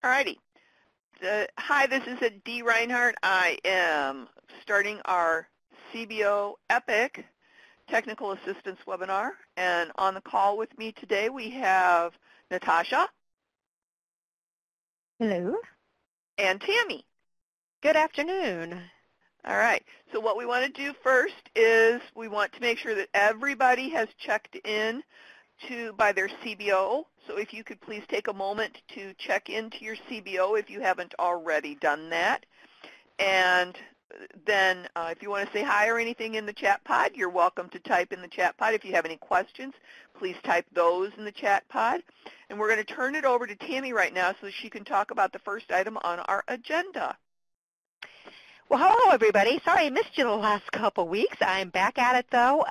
Alrighty. Hi, this is Dee Reinhardt. I am starting our CBO EPIC Technical Assistance webinar. And on the call with me today we have Natasha. Hello. And Tammy. Good afternoon. All right. So what we want to do first is we want to make sure that everybody has checked in by their CBO. So if you could please take a moment to check into your CBO if you haven't already done that. And then if you want to say hi or anything in the chat pod, you're welcome to type in the chat pod. If you have any questions, please type those in the chat pod. And we're going to turn it over to Tammy right now so she can talk about the first item on our agenda. Well, hello, everybody. Sorry I missed you the last couple weeks. I'm back at it, though.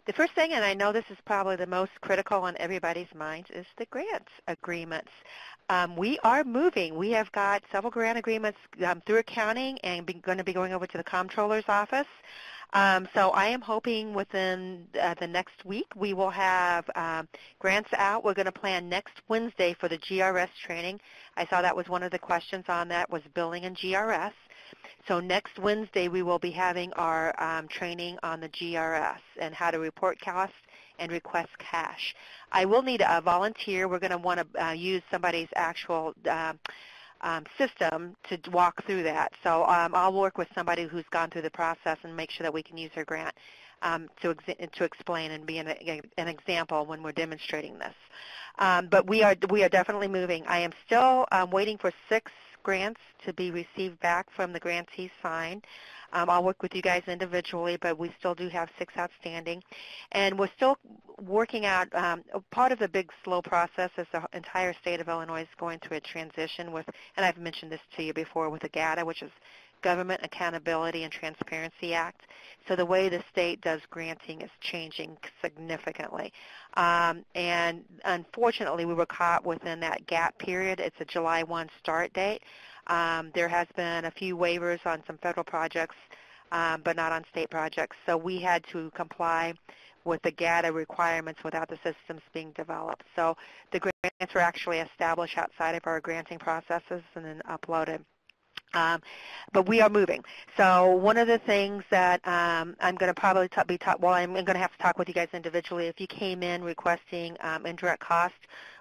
The first thing, and I know this is probably the most critical on everybody's minds, is the grant agreements. We are moving. We have got several grant agreements through accounting and going to be going over to the comptroller's office. So I am hoping within the next week we will have grants out. We're going to plan next Wednesday for the GRS training. I saw that was one of the questions on that was billing and GRS. So next Wednesday we will be having our training on the GRS and how to report costs and request cash. I will need a volunteer. We're going to want to use somebody's actual system to walk through that. So I'll work with somebody who's gone through the process and make sure that we can use their grant to explain and be an example when we're demonstrating this. But we are definitely moving. I am still waiting for 6 grants to be received back from the grantees signed. I'll work with you guys individually, but we still do have 6 outstanding. And we're still working out, part of the big slow process is the entire state of Illinois is going through a transition with, and I've mentioned this to you before, with the GATA, which is Government Accountability and Transparency Act. So the way the state does granting is changing significantly. And unfortunately, we were caught within that gap period. It's a July 1 start date. There has been a few waivers on some federal projects, but not on state projects. So we had to comply with the GATA requirements without the systems being developed. So the grants were actually established outside of our granting processes and then uploaded. But we are moving. So one of the things that I'm going to probably I'm going to have to talk with you guys individually. If you came in requesting indirect cost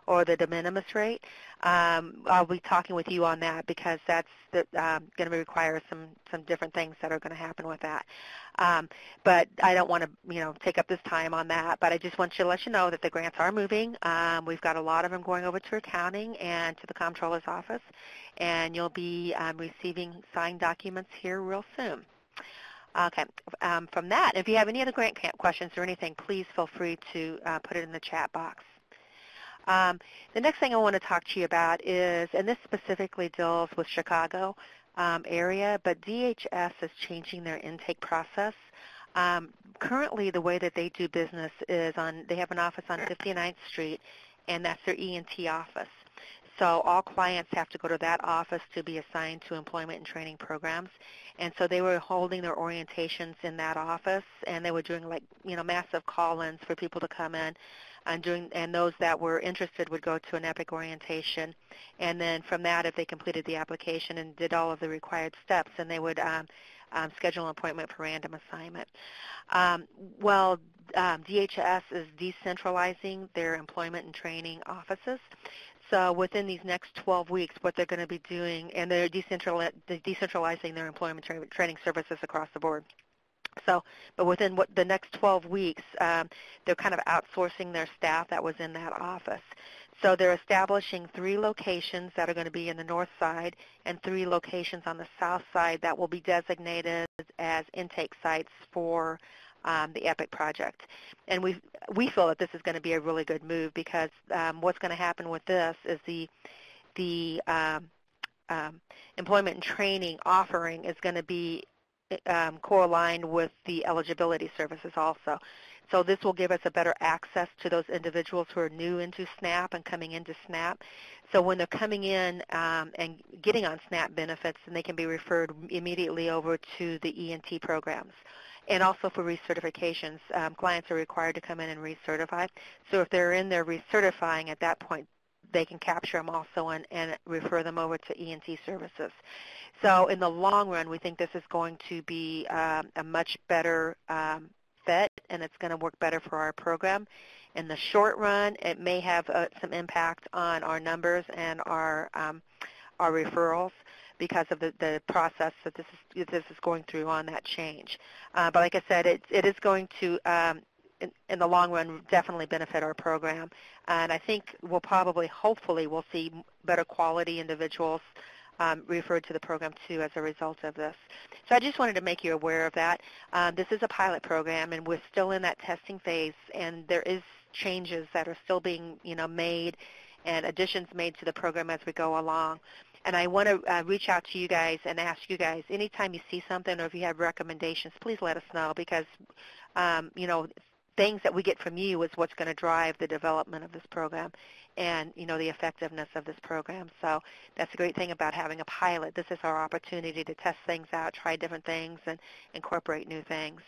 or the de minimis rate, I'll be talking with you on that because that's going to require some different things that are going to happen with that. But I don't want to take up this time on that. But I just want to let you know that the grants are moving. We've got a lot of them going over to accounting and to the comptroller's office, and you'll be receiving signed documents here real soon. Okay. From that, if you have any other grant questions or anything, please feel free to put it in the chat box. The next thing I want to talk to you about is, and this specifically deals with Chicago area, but DHS is changing their intake process. Currently, the way that they do business is they have an office on 59th Street, and that's their E&T office. So all clients have to go to that office to be assigned to employment and training programs. And so they were holding their orientations in that office, and they were doing massive call-ins for people to come in. And those that were interested would go to an EPIC orientation. And then from that, if they completed the application and did all of the required steps, then they would schedule an appointment for random assignment. DHS is decentralizing their employment and training offices. So within these next 12 weeks, what they're going to be doing, and they're decentralizing their employment training services across the board. So, but within the next 12 weeks, they're kind of outsourcing their staff that was in that office. So they're establishing 3 locations that are going to be in the north side and 3 locations on the south side that will be designated as intake sites for the EPIC project. And we feel that this is going to be a really good move because what's going to happen with this is the employment and training offering is going to be co-aligned with the eligibility services also. So this will give us a better access to those individuals who are new into SNAP and coming into SNAP. So when they're coming in and getting on SNAP benefits, then they can be referred immediately over to the E&T programs. And also for recertifications, clients are required to come in and recertify. So if they're in there recertifying at that point, they can capture them also and refer them over to ENT services. So in the long run, we think this is going to be a much better fit, and it's going to work better for our program. In the short run, it may have some impact on our numbers and our referrals because of the process that this is going through on that change. But like I said, it is going to, in the long run, definitely benefit our program. And I think hopefully, we'll see better quality individuals referred to the program too as a result of this. So I just wanted to make you aware of that. This is a pilot program, and we're still in that testing phase, and there is changes that are still being made and additions made to the program as we go along. And I want to reach out to you guys and ask you guys, anytime you see something or if you have recommendations, please let us know, because things that we get from you is what's going to drive the development of this program and the effectiveness of this program. So that's the great thing about having a pilot. This is our opportunity to test things out, try different things, and incorporate new things.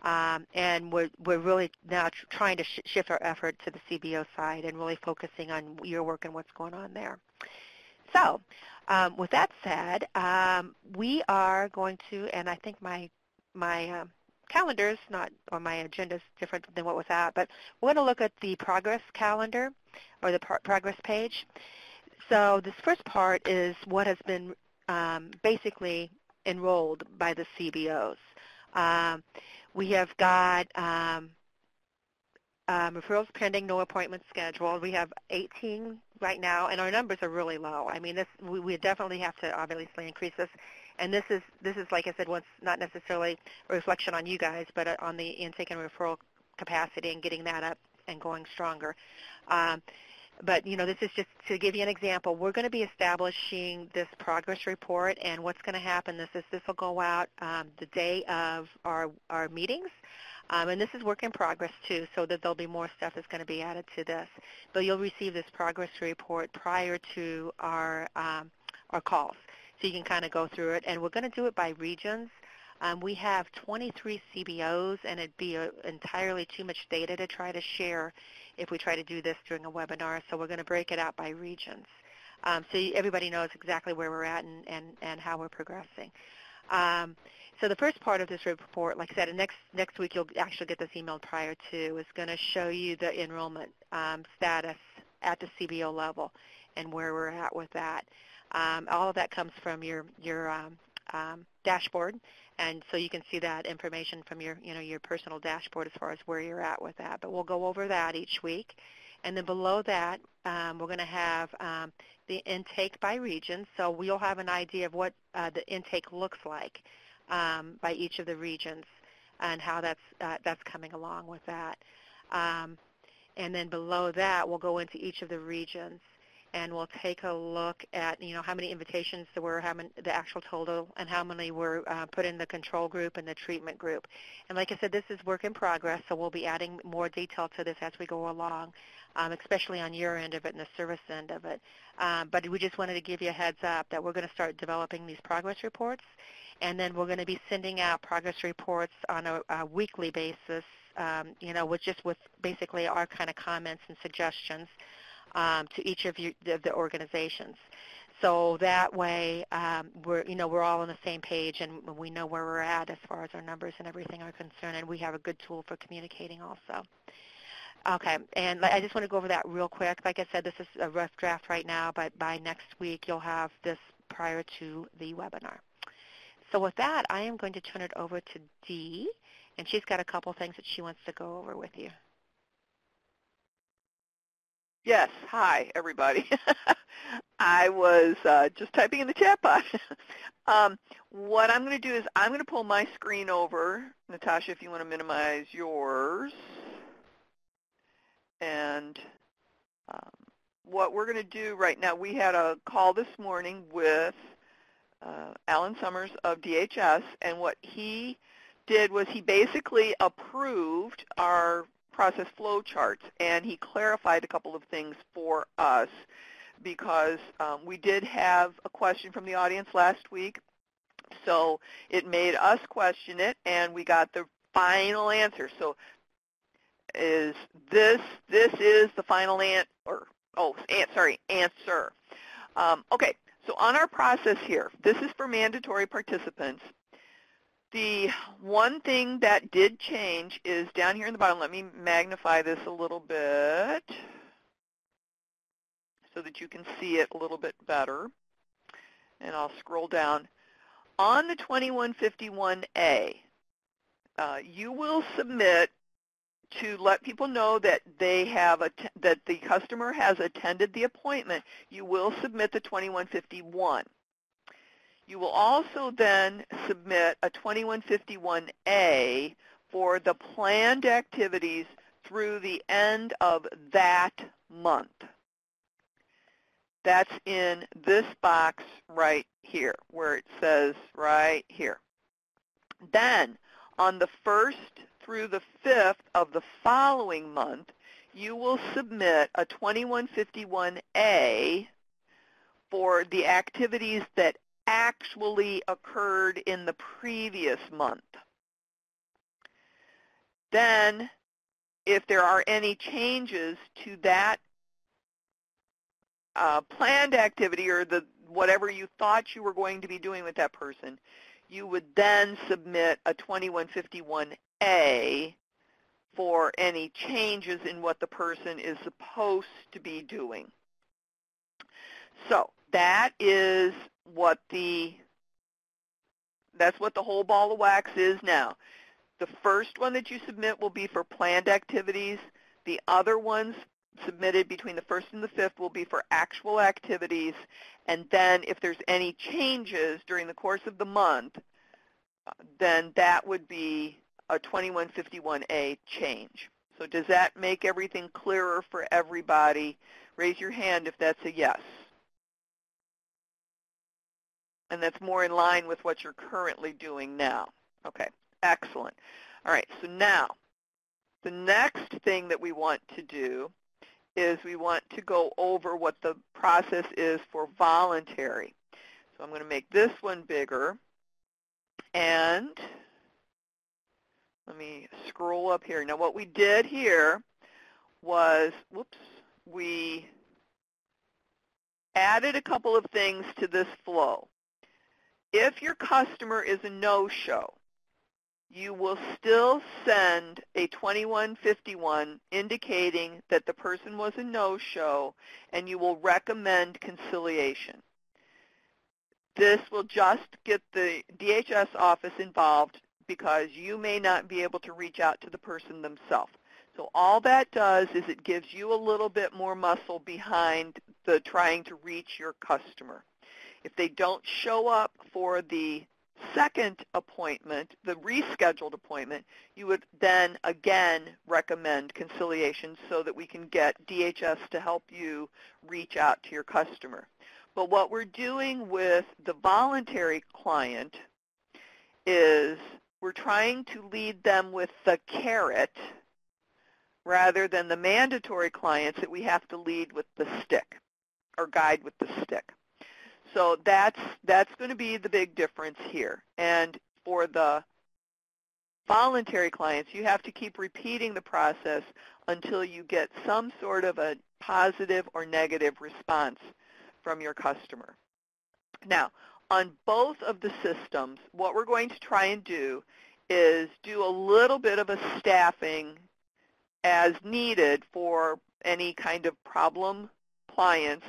And we're really now trying to shift our effort to the CBO side and really focusing on your work and what's going on there. So with that said, we are going to, and I think my calendar's not, or my agenda's different than what was out, but we're going to look at the progress calendar or the progress page. So this first part is what has been basically enrolled by the CBOs. We have got referrals pending, no appointments scheduled. We have 18 right now, and our numbers are really low. I mean, we definitely have to obviously increase this. And this is like I said, not necessarily a reflection on you guys, but on the intake and referral capacity and getting that up and going stronger. But this is just to give you an example. We're going to be establishing this progress report, and what's going to happen is this will go out the day of our meetings. And this is work in progress too, so that there'll be more stuff that's going to be added to this. But you'll receive this progress report prior to our calls, so you can kind of go through it. And we're going to do it by regions. We have 23 CBOs, and it'd be entirely too much data to try to share if we try to do this during a webinar. So we're going to break it out by regions, so everybody knows exactly where we're at and how we're progressing. So the first part of this report, like I said, next week you'll actually get this emailed prior to, is going to show you the enrollment status at the CBO level and where we're at with that. All of that comes from your dashboard, and so you can see that information from your personal dashboard as far as where you're at with that. But we'll go over that each week. And then below that, we're going to have the intake by region, so we'll have an idea of what the intake looks like by each of the regions and how that's coming along with that. And then below that, we'll go into each of the regions, and we'll take a look at how many invitations there were, the actual total, and how many were put in the control group and the treatment group. And like I said, this is work in progress, so we'll be adding more detail to this as we go along, especially on your end of it and the service end of it. But we just wanted to give you a heads up that we're going to start developing these progress reports, and then we're going to be sending out progress reports on a weekly basis, with basically our kind of comments and suggestions to each of the organizations. So that way, we're all on the same page, and we know where we're at as far as our numbers and everything are concerned, and we have a good tool for communicating also. Okay, and I just want to go over that real quick. Like I said, this is a rough draft right now, but by next week you'll have this prior to the webinar. So with that, I am going to turn it over to Dee, and she's got a couple things that she wants to go over with you. Yes, hi, everybody. I was just typing in the chat box. What I'm going to do is I'm going to pull my screen over. Natasha, if you want to minimize yours. And what we're going to do right now, we had a call this morning with Alan Summers of DHS, and what he did was he basically approved our process flow charts, and he clarified a couple of things for us because we did have a question from the audience last week, so it made us question it, and we got the final answer. So this is the final answer, or answer. Okay, so on our process here, this is for mandatory participants. The one thing that did change is down here in the bottom. Let me magnify this a little bit so that you can see it a little bit better. And I'll scroll down. On the 2151A, you will submit to let people know that that the customer has attended the appointment. You will submit the 2151. You will also then submit a 2151A for the planned activities through the end of that month. That's in this box right here, where it says right here. Then, on the 1st through the 5th of the following month, you will submit a 2151A for the activities that actually occurred in the previous month. Then, if there are any changes to that planned activity or whatever you thought you were going to be doing with that person, you would then submit a 2151A for any changes in what the person is supposed to be doing. So that is that's what the whole ball of wax is now. The first one that you submit will be for planned activities. The other ones submitted between the 1st and the 5th will be for actual activities. And then if there's any changes during the course of the month, then that would be a 2151A change. So does that make everything clearer for everybody? Raise your hand if that's a yes. And that's more in line with what you're currently doing now. Okay, excellent. All right, so now the next thing that we want to do is we want to go over what the process is for voluntary. So I'm going to make this one bigger. And let me scroll up here. Now what we did here was, we added a couple of things to this flow. If your customer is a no-show, you will still send a 2151 indicating that the person was a no-show, and you will recommend conciliation. This will just get the DHS office involved because you may not be able to reach out to the person themselves. So all that does is it gives you a little bit more muscle behind the trying to reach your customer. If they don't show up for the second appointment, the rescheduled appointment, you would then again recommend conciliation so that we can get DHS to help you reach out to your customer. But what we're doing with the voluntary client is we're trying to lead them with the carrot rather than the mandatory clients that we have to lead with the stick or guide with the stick. So that's going to be the big difference here. And for the voluntary clients, you have to keep repeating the process until you get some sort of a positive or negative response from your customer. Now, on both of the systems, what we're going to try and do is do a little bit of a staffing as needed for any kind of problem clients.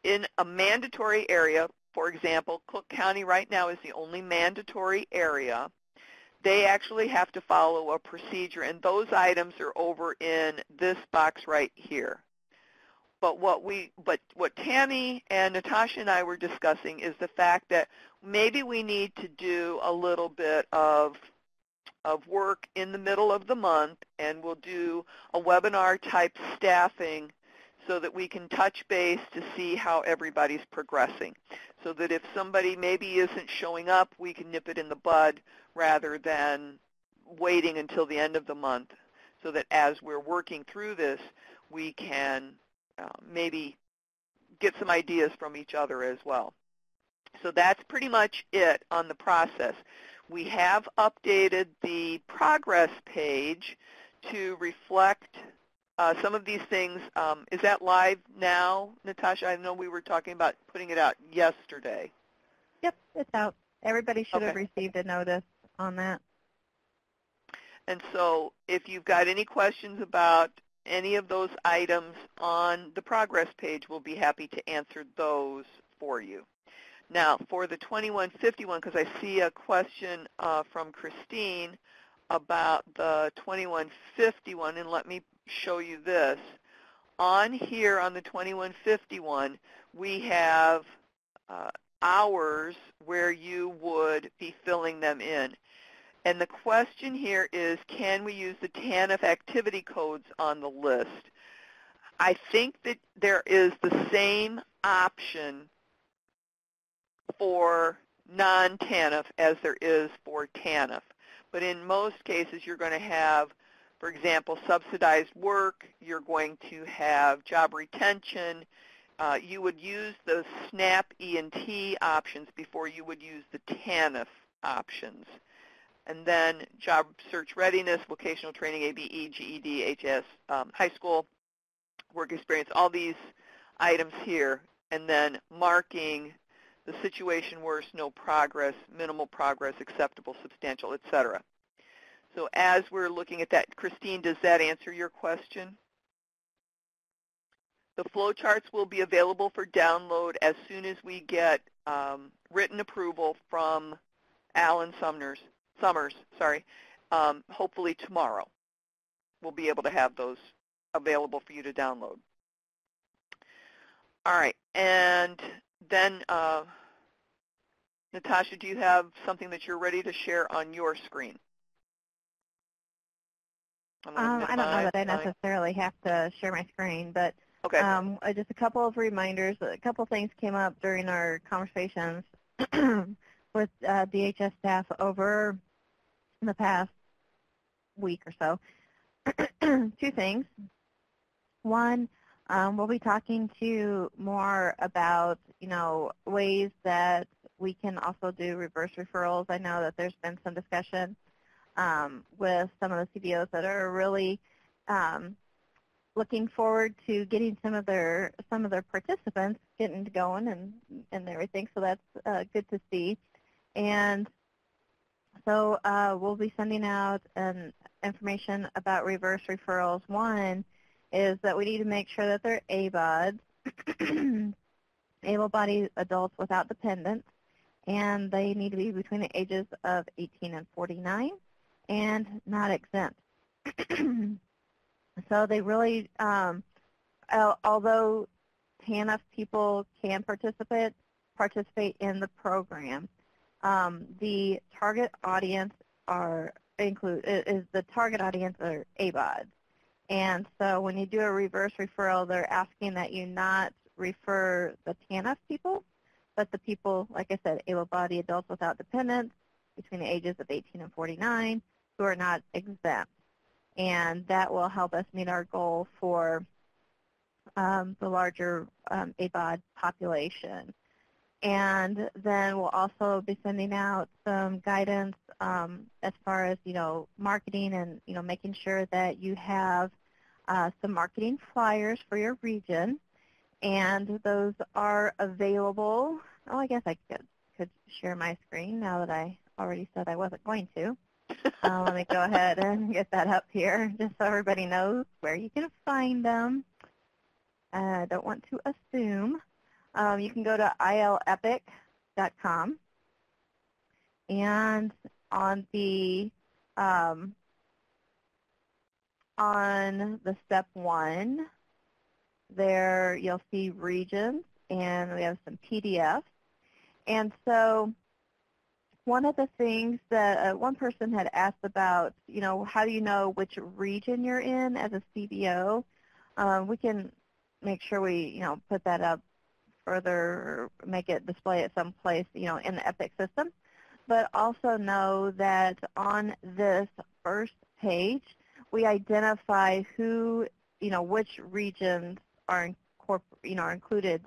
In a mandatory area, for example, Cook County right now is the only mandatory area. They actually have to follow a procedure, and those items are over in this box right here. But what Tammy and Natasha and I were discussing is the fact that maybe we need to do a little bit of work in the middle of the month, and we'll do a webinar type staffing so that we can touch base to see how everybody's progressing. So that if somebody maybe isn't showing up, we can nip it in the bud rather than waiting until the end of the month, so that as we're working through this, we can maybe get some ideas from each other as well. So that's pretty much it on the process. We have updated the progress page to reflect Some of these things, is that live now, Natasha? I know we were talking about putting it out yesterday. Yep, it's out. Everybody should have Okay. received a notice on that. And so if you've got any questions about any of those items on the progress page, we'll be happy to answer those for you. Now, for the 2151, because I see a question from Christine about the 2151, and let me show you this. On here on the 2151, we have hours where you would be filling them in. And the question here is, can we use the TANF activity codes on the list? I think that there is the same option for non-TANF as there is for TANF. But in most cases, you're going to have, for example, subsidized work. You're going to have job retention. You would use the SNAP E&T options before you would use the TANF options. And then job search readiness, vocational training, ABE, GED, HS, high school, work experience, all these items here. And then marking the situation worse, no progress, minimal progress, acceptable, substantial, etc. So as we're looking at that, Christine, does that answer your question? The flowcharts will be available for download as soon as we get written approval from Alan Summers, hopefully tomorrow. We'll be able to have those available for you to download. All right, and then Natasha, do you have something that you're ready to share on your screen? I don't know that I necessarily have to share my screen, but okay. Just a couple of reminders. A couple of things came up during our conversations with DHS staff over the past week or so. Two things. One, we'll be talking to more about, ways that we can also do reverse referrals. I know that there's been some discussion with some of the CBOs that are really looking forward to getting some of their participants getting going and everything. So that's good to see. And so we'll be sending out information about reverse referrals. One is that we need to make sure that they're ABODs, able-bodied adults without dependents, and they need to be between the ages of 18 and 49 and not exempt. So they really, although TANF people can participate in the program, the target audience are ABODs. And so when you do a reverse referral, they're asking that you not refer the TANF people, but the people, like I said, able-bodied adults without dependents between the ages of 18 and 49 who are not exempt. And that will help us meet our goal for the larger ABOD population. And then we'll also be sending out some guidance as far as, marketing and, making sure that you have some marketing flyers for your region. And those are available. Oh, I guess I could share my screen now that I already said I wasn't going to. Let me go ahead and get that up here just so everybody knows where you can find them. I don't want to assume. You can go to ilepic.com, and on the step 1, there you'll see regions, and we have some PDFs. And so one of the things that one person had asked about, how do you know which region you're in as a CBO? We can make sure we, put that up further, make it display it someplace, in the EPIC system. But also know that on this first page, we identify who, which regions are included,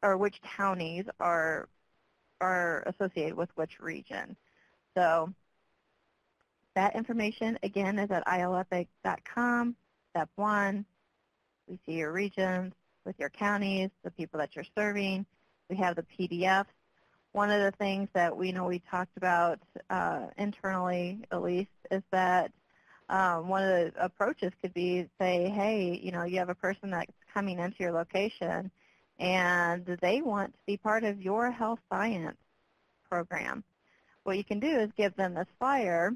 or which counties are associated with which region. So that information, again, is at ilepic.com. step 1, we see your regions with your counties, the people that you're serving. We have the PDFs. One of the things that we talked about internally, at least, is that one of the approaches could be say, hey, you have a person that's coming into your location and they want to be part of your health science program. What you can do is give them this flyer,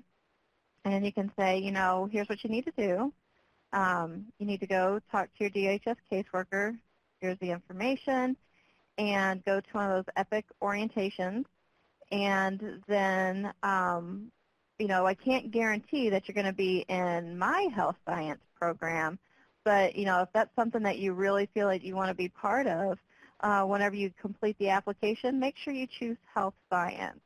and you can say, here's what you need to do. You need to go talk to your DHS caseworker. Here's the information, and go to one of those EPIC orientations. And then, I can't guarantee that you're going to be in my health science program, but, if that's something that you really feel like you want to be part of, whenever you complete the application, make sure you choose health science.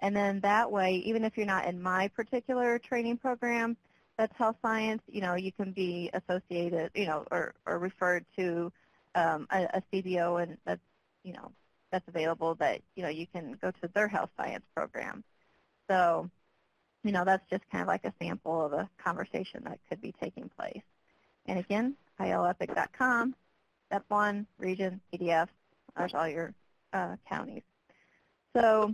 And then that way, even if you're not in my particular training program that's health science, you can be associated, or referred to a CBO, and that's available that, you can go to their health science program. So, that's just kind of like a sample of a conversation that could be taking place. And again, ilepic.com, step 1, region, PDF, there's all your counties. So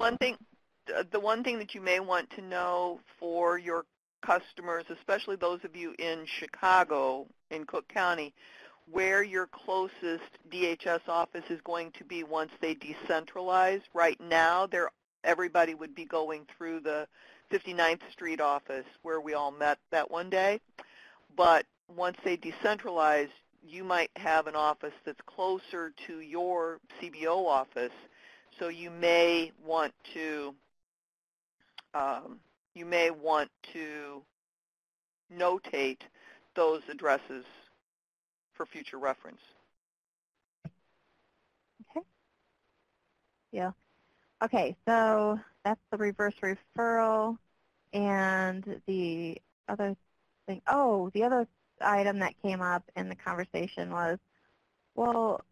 the one thing that you may want to know for your customers, especially those of you in Chicago, in Cook County, where your closest DHS office is going to be once they decentralize. Right now, everybody would be going through the 59th Street office where we all met that one day. But once they decentralize, you might have an office that's closer to your CBO office, so you may want to notate those addresses for future reference. Okay. Yeah. Okay, so that's the reverse referral. And the other thing, the other item that came up in the conversation was, well,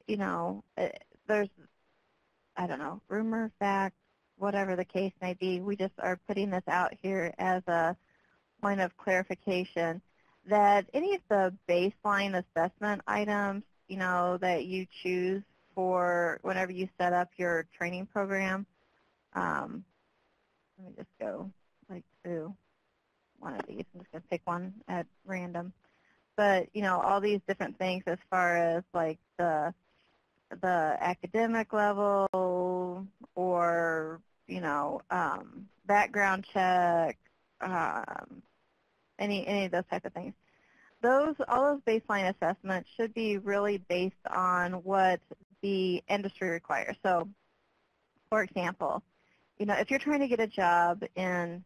there's, I don't know, rumor, fact, whatever the case may be. We just are putting this out here as a point of clarification that any of the baseline assessment items, that you choose for whenever you set up your training program, let me just go through one of these. I'm just going to pick one at random. But, all these different things as far as the academic level or, background check, any of those type of things. All those baseline assessments should be really based on what the industry requires. So, for example, if you're trying to get a job in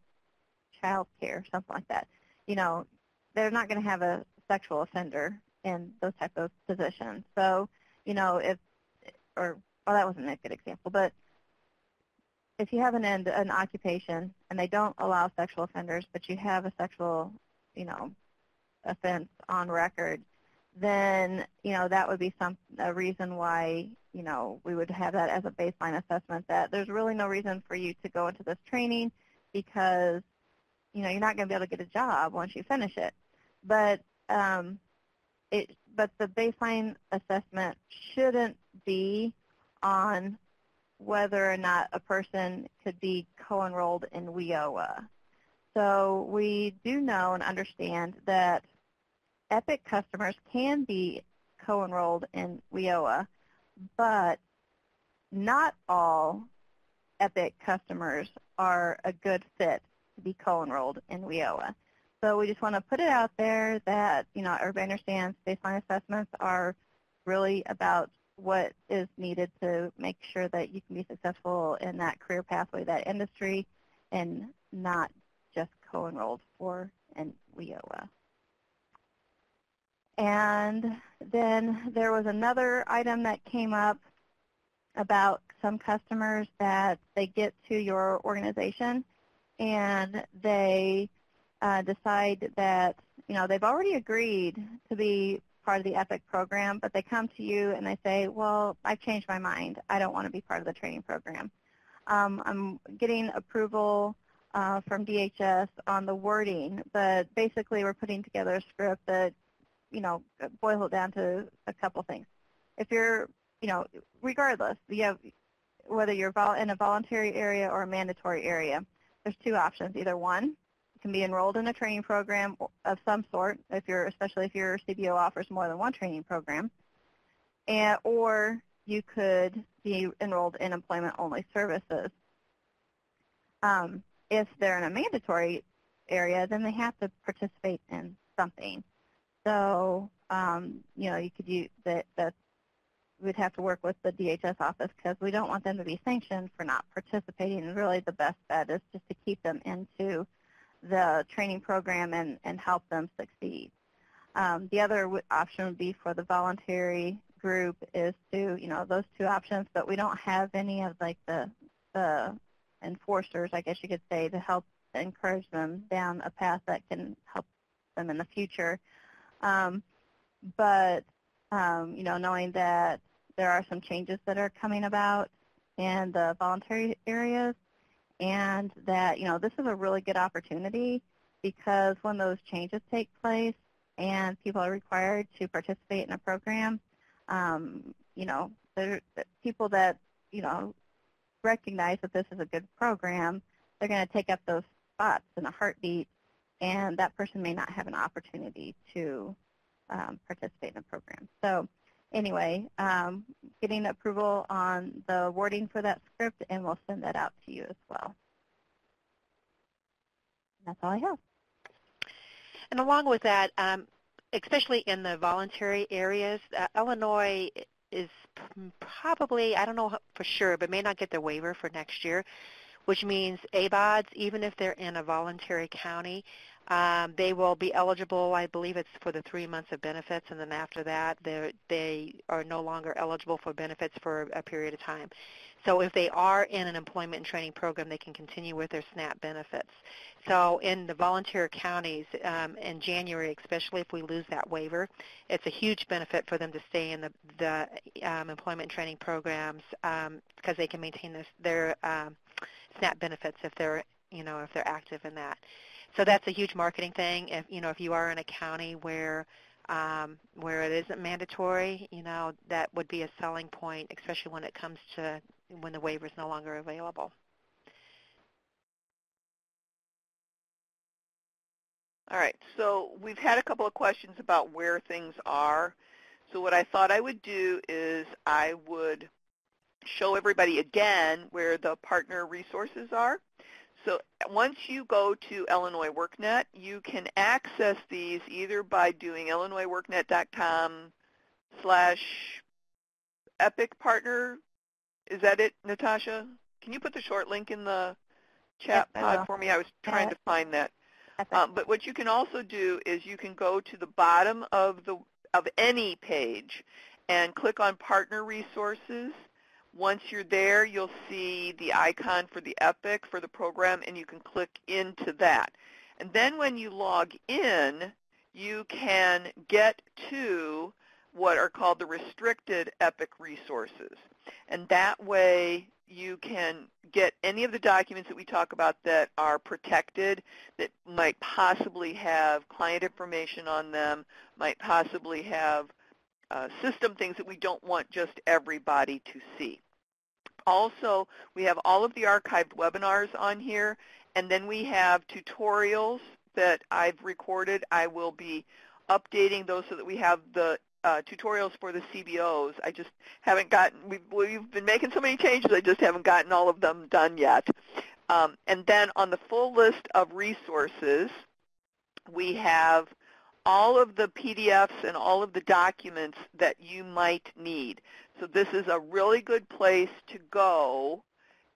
child care, something like that, they're not going to have a sexual offender in those type of positions. So, that wasn't a good example, but if you have an occupation and they don't allow sexual offenders, but you have a sexual, offense on record, then, that would be a reason why, we would have that as a baseline assessment, that there's really no reason for you to go into this training because, you're not going to be able to get a job once you finish it. But but the baseline assessment shouldn't be on whether or not a person could be co-enrolled in WIOA. So we do know and understand that EPIC customers can be co-enrolled in WIOA, but not all EPIC customers are a good fit to be co-enrolled in WIOA. So we just want to put it out there that, everybody understands baseline assessments are really about what is needed to make sure that you can be successful in that career pathway, that industry, and not just co-enrolled for an WIOA. And then there was another item that came up about some customers that they get to your organization and they decide that, they've already agreed to be part of the EPIC program, but they come to you and they say, well, I've changed my mind. I don't want to be part of the training program. I'm getting approval from DHS on the wording, but basically we're putting together a script that, boils it down to a couple things. If you're, regardless, whether you're in a voluntary area or a mandatory area, there's two options. Either one, you can be enrolled in a training program of some sort, especially if your CBO offers more than one training program, or you could be enrolled in employment-only services. If they're in a mandatory area, then they have to participate in something. So, you could use that. We'd have to work with the DHS office because we don't want them to be sanctioned for not participating. And really, the best bet is just to keep them into the training program and help them succeed. The other option would be for the voluntary group is to, those two options, but we don't have any of the enforcers, I guess you could say, to help encourage them down a path that can help them in the future. Knowing that there are some changes that are coming about in the voluntary areas, and that, this is a really good opportunity because when those changes take place and people are required to participate in a program, there are people that, recognize that this is a good program, they're going to take up those spots in a heartbeat, and that person may not have an opportunity to participate in a program. So anyway, getting approval on the wording for that script, and we'll send that out to you as well. That's all I have. And along with that, especially in the voluntary areas, Illinois is probably, I don't know for sure, but may not get the waiver for next year, which means ABODs, even if they're in a voluntary county, they will be eligible, I believe it's for the 3 months of benefits, and then after that, they are no longer eligible for benefits for a period of time. So if they are in an employment and training program, they can continue with their SNAP benefits. So in the volunteer counties, in January, especially if we lose that waiver, it's a huge benefit for them to stay in the employment and training programs because they can maintain their SNAP benefits if they're active in that. So that's a huge marketing thing. If you are in a county where it isn't mandatory, that would be a selling point, especially when it comes to when the waiver is no longer available. All right, so we've had a couple of questions about where things are. So what I thought I would do is I would show everybody again where the partner resources are. So once you go to Illinois WorkNet, you can access these either by doing illinoisworknet.com/epic partner. Is that it, Natasha? Can you put the short link in the chat pod for me? I was trying to find that. But what you can also do is you can go to the bottom of any page and click on Partner Resources. Once you're there, you'll see the icon for the EPIC for the program, and you can click into that. And then when you log in, you can get to what are called the restricted EPIC resources. And that way you can get any of the documents that we talk about that are protected, that might possibly have client information on them, might possibly have system things that we don't want just everybody to see. Also, we have all of the archived webinars on here, and then we have tutorials that I've recorded. I will be updating those so that we have the tutorials for the CBOs. I just haven't gotten, we've been making so many changes, I just haven't gotten all of them done yet. And then on the full list of resources, we have all of the PDFs and all of the documents that you might need. So this is a really good place to go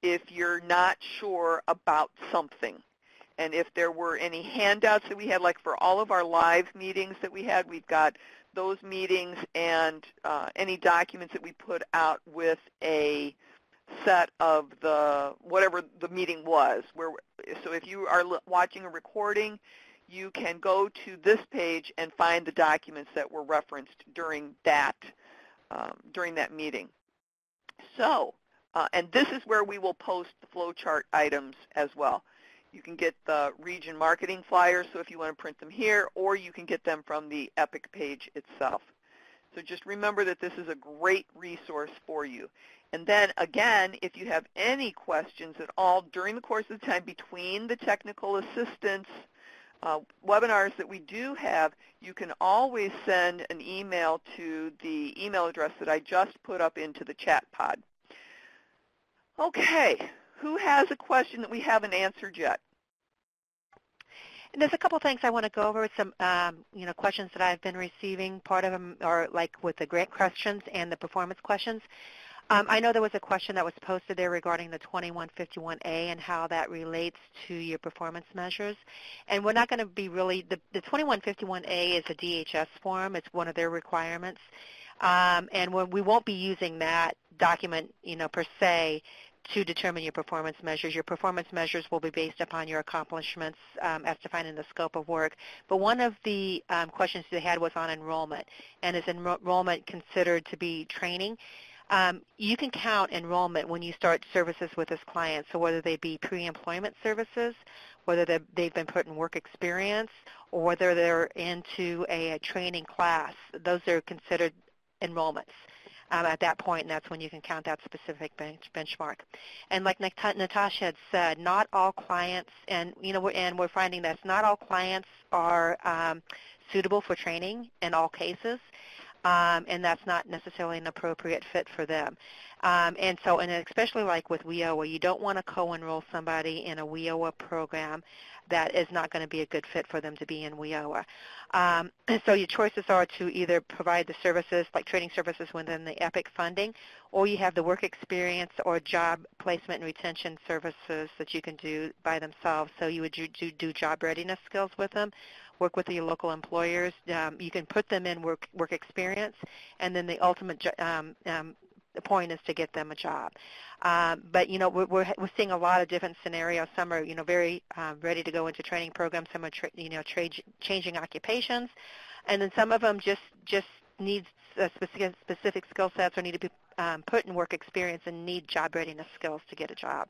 if you're not sure about something. And if there were any handouts that we had, like for all of our live meetings that we had, we've got those meetings and any documents that we put out with a set of whatever the meeting was. So if you are watching a recording, you can go to this page and find the documents that were referenced during that meeting. So, and this is where we will post the flowchart items as well. You can get the region marketing flyers, so if you want to print them here, or you can get them from the EPIC page itself. So just remember that this is a great resource for you. And then again, if you have any questions at all during the course of the time between the technical assistance webinars that we do have, you can always send an email to the email address that I just put up into the chat pod. Okay, who has a question that we haven't answered yet? And there's a couple things I want to go over, some questions that I've been receiving. Part of them are like with the grant questions and the performance questions. I know there was a question that was posted there regarding the 2151A and how that relates to your performance measures. And we're not going to be really, the 2151A is a DHS form. It's one of their requirements. And we won't be using that document, per se, to determine your performance measures. Your performance measures will be based upon your accomplishments as defined in the scope of work. But one of the questions they had was on enrollment. And is enrollment considered to be training? You can count enrollment when you start services with this client, so whether they be pre-employment services, whether they've been put in work experience, or whether they're into a training class. Those are considered enrollments at that point, and that's when you can count that specific benchmark. And like Natasha had said, not all clients, and we're finding that not all clients are suitable for training in all cases. And that's not necessarily an appropriate fit for them. And especially like with WIOA, you don't want to co-enroll somebody in a WIOA program that is not going to be a good fit for them to be in WIOA. So your choices are to either provide the services, like training services within the EPIC funding, or you have the work experience or job placement and retention services that you can do by themselves. So you would do job readiness skills with them, work with your local employers. You can put them in work experience, and then the ultimate the point is to get them a job. But we're seeing a lot of different scenarios. Some are very ready to go into training programs. Some are changing occupations, and then some of them just need specific skill sets or need to be put in work experience and need job readiness skills to get a job.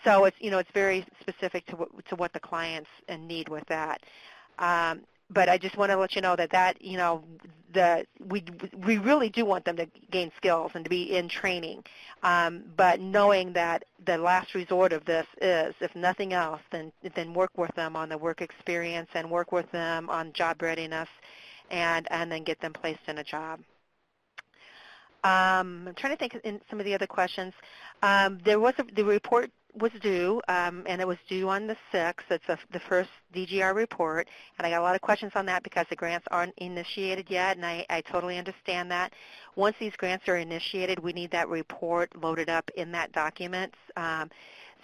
So it's very specific to what the clients need with that. But I just want to let you know that we really do want them to gain skills and to be in training. But knowing that the last resort of this is, if nothing else, then work with them on the work experience and work with them on job readiness, and then get them placed in a job. I'm trying to think in some of the other questions. The report was due, and it was due on the 6th. It's the first DGR report, and I got a lot of questions on that because the grants aren't initiated yet, and I totally understand that. Once these grants are initiated, we need that report loaded up in that document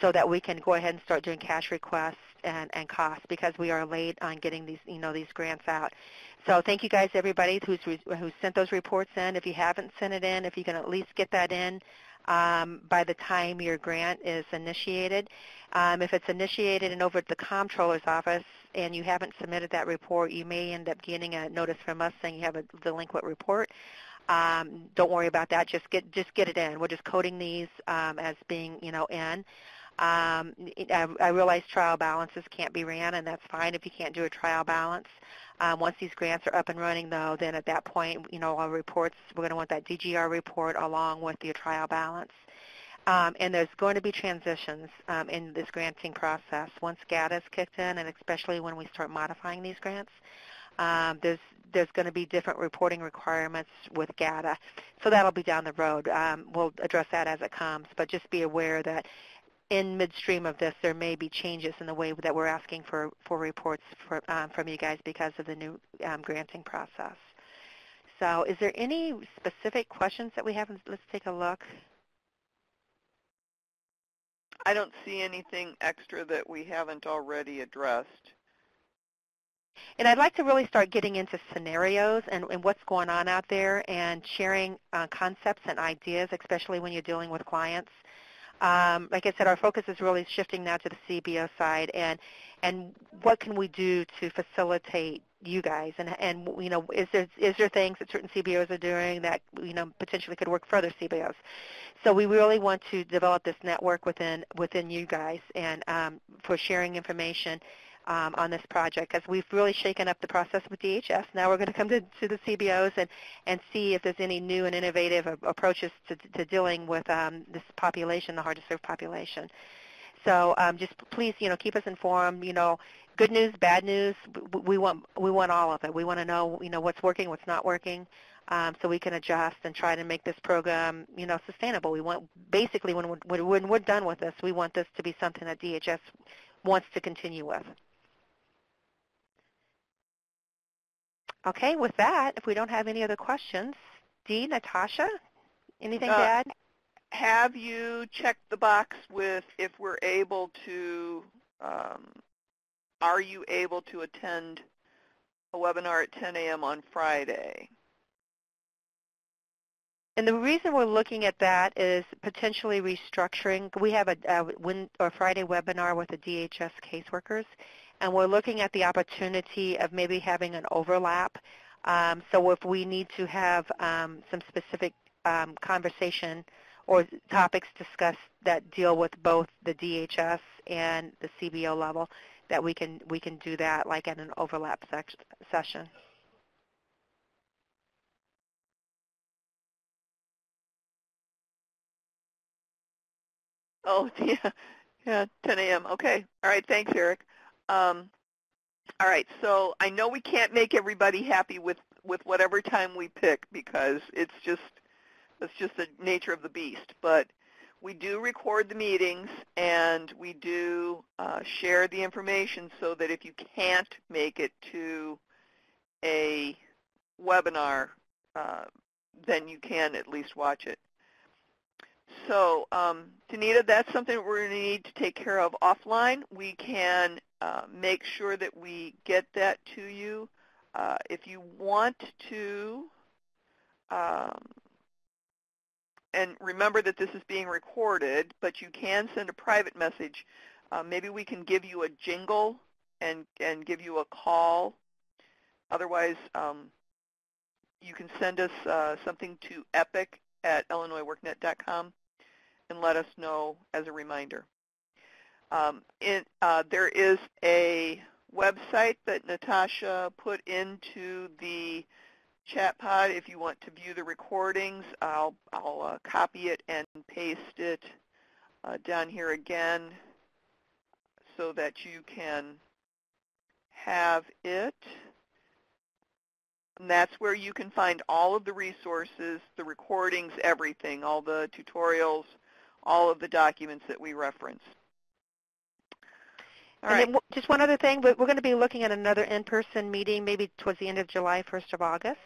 so that we can go ahead and start doing cash requests and costs, because we are late on getting these grants out. So thank you guys, everybody who sent those reports in. If you haven't sent it in, if you can at least get that in by the time your grant is initiated. If it's initiated and over at the comptroller's office and you haven't submitted that report, you may end up getting a notice from us saying you have a delinquent report. Don't worry about that. Just get it in. We're just coding these as being in. I realize trial balances can't be ran, and that's fine if you can't do a trial balance. Once these grants are up and running, though, then at that point, our reports, we're going to want that DGR report along with your trial balance. And there's going to be transitions in this granting process. Once GATA is kicked in, and especially when we start modifying these grants, there's going to be different reporting requirements with GATA. So that'll be down the road. We'll address that as it comes, but just be aware that in midstream of this, there may be changes in the way that we're asking for reports from you guys because of the new granting process. So is there any specific questions that we haven't? Let's take a look. I don't see anything extra that we haven't already addressed. And I'd like to really start getting into scenarios and what's going on out there and sharing concepts and ideas, especially when you're dealing with clients. Like I said, our focus is really shifting now to the CBO side, and what can we do to facilitate you guys, and is there things that certain CBOs are doing that potentially could work for other CBOs. So we really want to develop this network within you guys and for sharing information on this project, because we've really shaken up the process with DHS. Now we're going to come to the CBOs and see if there's any new and innovative approaches to dealing with this population, the hard-to-serve population. So just please, keep us informed. Good news, bad news. We want all of it. We want to know, what's working, what's not working, so we can adjust and try to make this program, sustainable. We want, basically, when we're done with this, we want this to be something that DHS wants to continue with. Okay, with that, if we don't have any other questions, Dee, Natasha, anything to add? Have you checked the box with if we're able to, are you able to attend a webinar at 10 a.m. on Friday? And the reason we're looking at that is potentially restructuring. We have a Friday webinar with the DHS caseworkers, and we're looking at the opportunity of maybe having an overlap. So if we need to have some specific conversation or topics discussed that deal with both the DHS and the CBO level, that we can do that like at an overlap session. Oh, yeah, 10 a.m. Okay. All right. Thanks, Eric. All right. So I know we can't make everybody happy with whatever time we pick, because that's just the nature of the beast. But we do record the meetings, and we do share the information so that if you can't make it to a webinar, then you can at least watch it. So, Danita, that's something we're going to need to take care of offline. We can make sure that we get that to you. If you want to, and remember that this is being recorded, but you can send a private message. Maybe we can give you a jingle and give you a call. Otherwise, you can send us something to epic@illinoisworknet.com and let us know as a reminder. There is a website that Natasha put into the chat pod. If you want to view the recordings, I'll copy it and paste it down here again so that you can have it. And that's where you can find all of the resources, the recordings, everything, all the tutorials, all of the documents that we reference. All right. Then just one other thing, we're going to be looking at another in-person meeting maybe towards the end of July, 1st of August.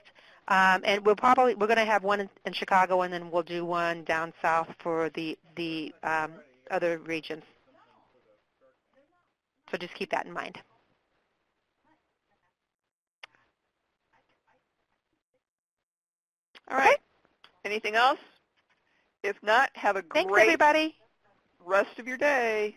And we're going to have one in Chicago, and then we'll do one down south for the other regions. So just keep that in mind. All right. Anything else? If not, have a great Thanks, everybody. rest of your day.